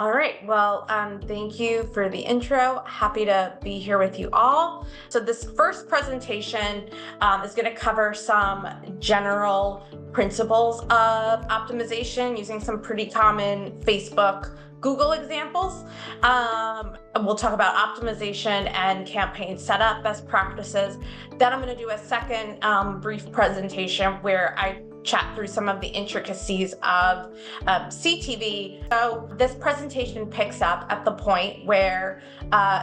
All right. Well, thank you for the intro. Happy to be here with you all. So this first presentation is going to cover some general principles of optimization using some pretty common Facebook, Google examples. We'll talk about optimization and campaign setup best practices. Then I'm going to do a second brief presentation where I chat through some of the intricacies of CTV. So this presentation picks up at the point where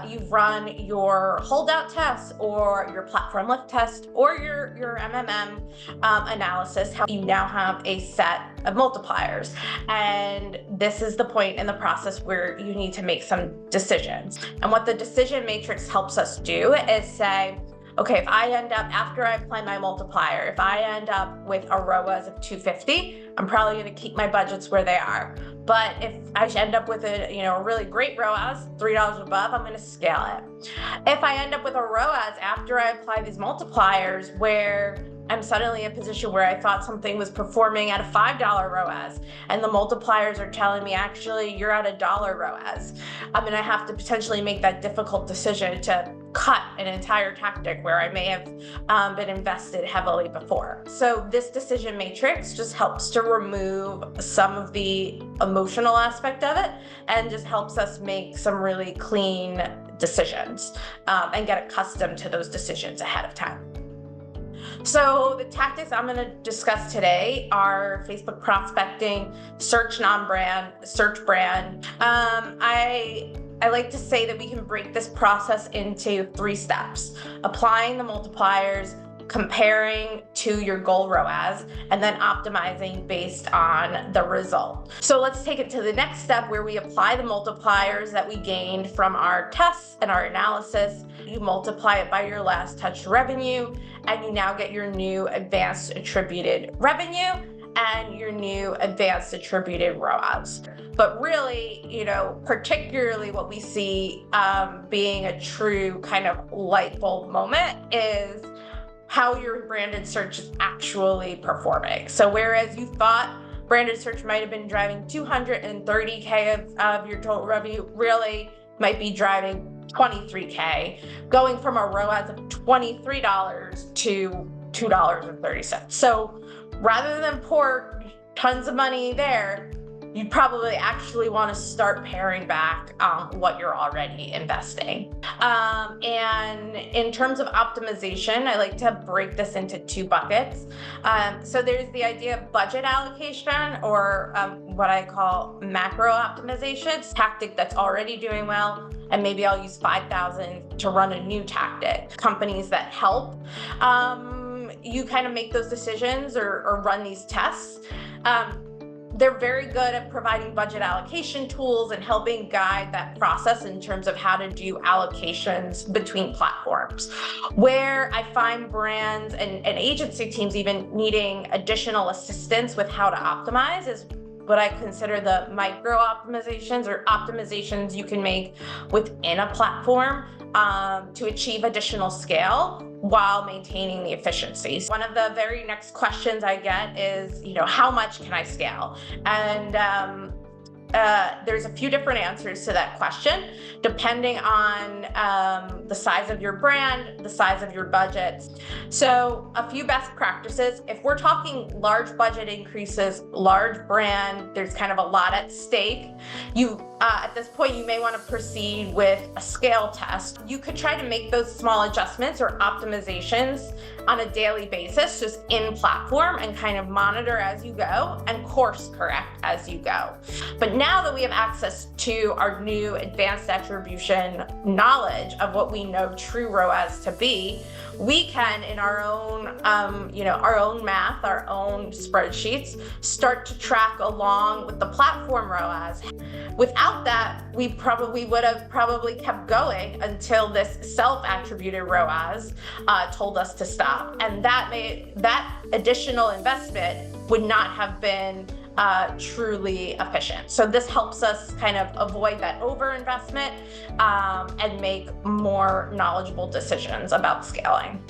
you've run your holdout test or your platform lift test or your MMM analysis. How you now have a set of multipliers. And this is the point in the process where you need to make some decisions. And what the decision matrix helps us do is say, okay, if I end up, after I apply my multiplier, if I end up with a ROAS of 250, I'm probably going to keep my budgets where they are. But if I end up with a really great ROAS, $3 above, I'm going to scale it. If I end up with a ROAS after I apply these multipliers where I'm suddenly in a position where I thought something was performing at a $5 ROAS and the multipliers are telling me actually you're at $1 ROAS, I'm going to have to potentially make that difficult decision to cut an entire tactic where I may have been invested heavily before. So this decision matrix just helps to remove some of the emotional aspect of it and just helps us make some really clean decisions and get accustomed to those decisions ahead of time. So the tactics I'm going to discuss today are Facebook prospecting, search non-brand, search brand. I like to say that we can break this process into 3 steps: applying the multipliers, comparing to your goal ROAS, and then optimizing based on the result. So let's take it to the next step where we apply the multipliers that we gained from our tests and our analysis. You multiply it by your last touch revenue, and you now get your new advanced attributed revenue and your new advanced attributed ROAS. But really, particularly what we see being a true kind of light bulb moment is how your branded search is actually performing. So whereas you thought branded search might have been driving 230K of your total revenue, really might be driving 23K, going from a ROAS of $23 to $2.30. So rather than pour tons of money there, you'd probably actually want to start paring back what you're already investing. And in terms of optimization, I like to break this into 2 buckets. So there's the idea of budget allocation, or what I call macro optimization. It's a tactic that's already doing well, and maybe I'll use 5,000 to run a new tactic. Companies that help you kind of make those decisions or run these tests. They're very good at providing budget allocation tools and helping guide that process in terms of how to do allocations between platforms. Where I find brands and agency teams even needing additional assistance with how to optimize is what I consider the micro optimizations, or optimizations you can make within a platform to achieve additional scale while maintaining the efficiencies. One of the very next questions I get is, how much can I scale? And there's a few different answers to that question, depending on the size of your brand, the size of your budget. So a few best practices: if we're talking large budget increases, large brand, there's kind of a lot at stake. At this point, you may want to proceed with a scale test. You could try to make those small adjustments or optimizations on a daily basis, just in platform, and kind of monitor as you go and course correct as you go. But now that we have access to our new advanced attribution knowledge of what we know true ROAS to be, we can, in our own, our own math, our own spreadsheets, start to track along with the platform ROAS. Without that, we would have kept going until this self-attributed ROAS told us to stop, and that additional investment would not have been truly efficient. So this helps us kind of avoid that overinvestment and make more knowledgeable decisions about scaling.